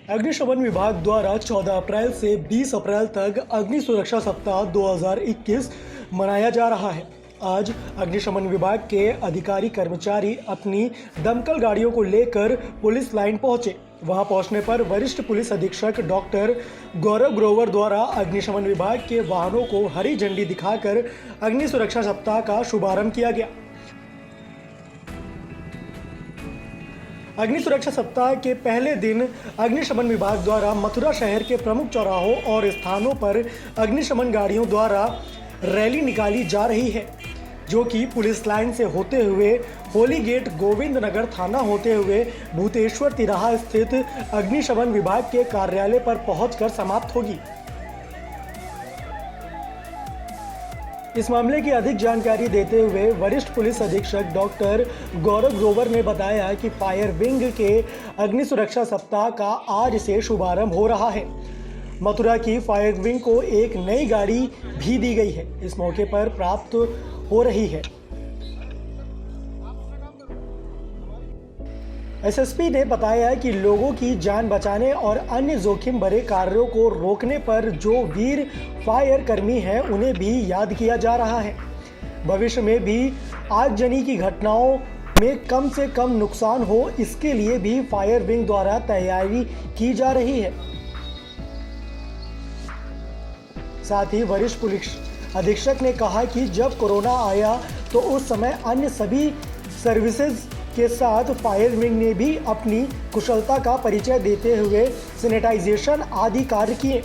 अग्निशमन विभाग द्वारा 14 अप्रैल से 20 अप्रैल तक अग्नि सुरक्षा सप्ताह 2021 मनाया जा रहा है। आज अग्निशमन विभाग के अधिकारी कर्मचारी अपनी दमकल गाड़ियों को लेकर पुलिस लाइन पहुंचे। वहां पहुंचने पर वरिष्ठ पुलिस अधीक्षक डॉक्टर गौरव ग्रोवर द्वारा अग्निशमन विभाग के वाहनों को हरी झंडी दिखाकर अग्नि सुरक्षा सप्ताह का शुभारंभ किया गया। अग्नि सुरक्षा सप्ताह के पहले दिन अग्निशमन विभाग द्वारा मथुरा शहर के प्रमुख चौराहों और स्थानों पर अग्निशमन गाड़ियों द्वारा रैली निकाली जा रही है, जो कि पुलिस लाइन से होते हुए होली गेट, गोविंद नगर थाना होते हुए भूतेश्वर तिराहा स्थित अग्निशमन विभाग के कार्यालय पर पहुंचकर समाप्त होगी। इस मामले की अधिक जानकारी देते हुए वरिष्ठ पुलिस अधीक्षक डॉक्टर गौरव ग्रोवर ने बताया कि फायर विंग के अग्नि सुरक्षा सप्ताह का आज से शुभारंभ हो रहा है। मथुरा की फायर विंग को एक नई गाड़ी भी दी गई है। इस मौके पर प्राप्त हो रही है। एसएसपी ने बताया कि लोगों की जान बचाने और अन्य जोखिम भरे कार्यों को रोकने पर जो वीर फायर कर्मी हैं, उन्हें भी याद किया जा रहा है। भविष्य में भी आगजनी की घटनाओं में कम से कम नुकसान हो, इसके लिए भी फायर विंग द्वारा तैयारी की जा रही है। साथ ही वरिष्ठ पुलिस अधीक्षक ने कहा कि जब कोरोना आया तो उस समय अन्य सभी सर्विसेज के साथ फायर विंग ने भी अपनी कुशलता का परिचय देते हुए सैनिटाइजेशन आदि कार्य किए।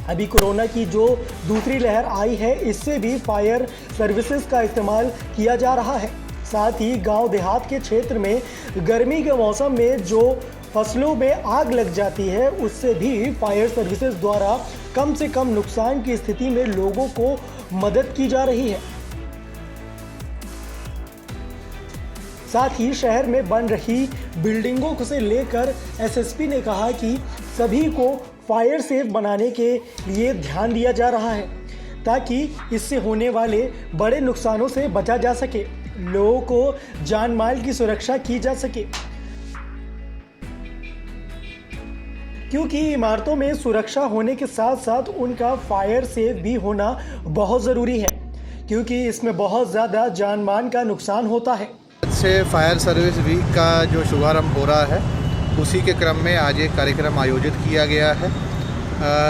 अभी कोरोना की जो दूसरी लहर आई है, इससे भी फायर सर्विसेज का इस्तेमाल किया जा रहा है। साथ ही गांव देहात के क्षेत्र में गर्मी के मौसम में जो फसलों में आग लग जाती है, उससे भी फायर सर्विसेज द्वारा कम से कम नुकसान की स्थिति में लोगों को मदद की जा रही है। साथ ही शहर में बन रही बिल्डिंगों से लेकर एसएसपी ने कहा कि सभी को फायर सेफ बनाने के लिए ध्यान दिया जा रहा है, ताकि इससे होने वाले बड़े नुकसानों से बचा जा सके, लोगों को जान माल की सुरक्षा की जा सके। क्योंकि इमारतों में सुरक्षा होने के साथ साथ उनका फायर सेफ भी होना बहुत ज़रूरी है, क्योंकि इसमें बहुत ज़्यादा जान माल का नुकसान होता है। से फायर सर्विस वीक का जो शुभारंभ हो रहा है, उसी के क्रम में आज एक कार्यक्रम आयोजित किया गया है।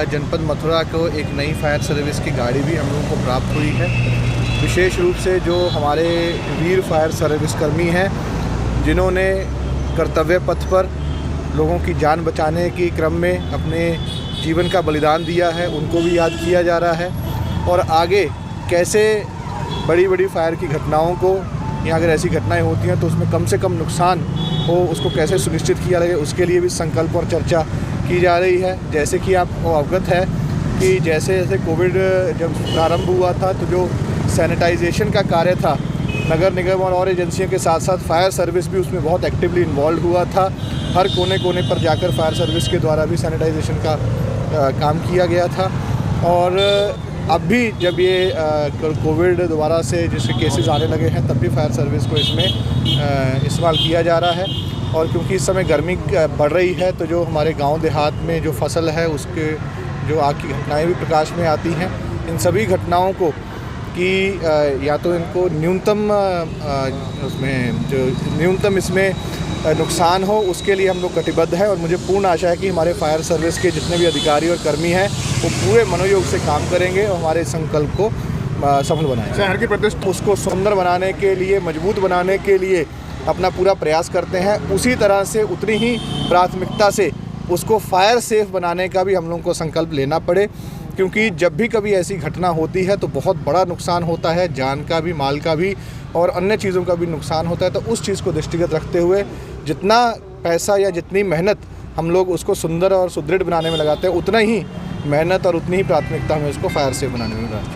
जनपद मथुरा को एक नई फायर सर्विस की गाड़ी भी हम लोगों को प्राप्त हुई है। विशेष रूप से जो हमारे वीर फायर सर्विस कर्मी हैं, जिन्होंने कर्तव्य पथ पर लोगों की जान बचाने के क्रम में अपने जीवन का बलिदान दिया है, उनको भी याद किया जा रहा है। और आगे कैसे बड़ी बड़ी फायर की घटनाओं को, या अगर ऐसी घटनाएं होती हैं तो उसमें कम से कम नुकसान हो, उसको कैसे सुनिश्चित किया जाए, उसके लिए भी संकल्प और चर्चा की जा रही है। जैसे कि आपको अवगत है कि जैसे जैसे कोविड जब प्रारंभ हुआ था, तो जो सैनिटाइजेशन का कार्य था, नगर निगम और एजेंसियों के साथ साथ फायर सर्विस भी उसमें बहुत एक्टिवली इन्वॉल्व हुआ था। हर कोने कोने पर जाकर फायर सर्विस के द्वारा भी सैनिटाइजेशन का काम किया गया था। और अब भी जब ये कोविड दोबारा से जिसके केसेस आने लगे हैं, तब भी फायर सर्विस को इसमें इस्तेमाल किया जा रहा है। और क्योंकि इस समय गर्मी बढ़ रही है, तो जो हमारे गांव देहात में जो फसल है, उसके जो आग की घटनाएं भी प्रकाश में आती हैं, इन सभी घटनाओं को कि या तो इनको न्यूनतम इसमें नुकसान हो, उसके लिए हम लोग कटिबद्ध हैं। और मुझे पूर्ण आशा है कि हमारे फायर सर्विस के जितने भी अधिकारी और कर्मी हैं, वो पूरे मनोयोग से काम करेंगे और हमारे संकल्प को सफल बनाएंगे। शहर की प्रतिष्ठा उसको सुंदर बनाने के लिए, मजबूत बनाने के लिए अपना पूरा प्रयास करते हैं। उसी तरह से, उतनी ही प्राथमिकता से उसको फायर सेफ बनाने का भी हम लोगों को संकल्प लेना पड़े, क्योंकि जब भी कभी ऐसी घटना होती है तो बहुत बड़ा नुकसान होता है, जान का भी, माल का भी और अन्य चीज़ों का भी नुकसान होता है। तो उस चीज़ को दृष्टिगत रखते हुए जितना पैसा या जितनी मेहनत हम लोग उसको सुंदर और सुदृढ़ बनाने में लगाते हैं, उतना ही मेहनत और उतनी ही प्राथमिकता हमें उसको फायर सेफ बनाने में लगाते हैं।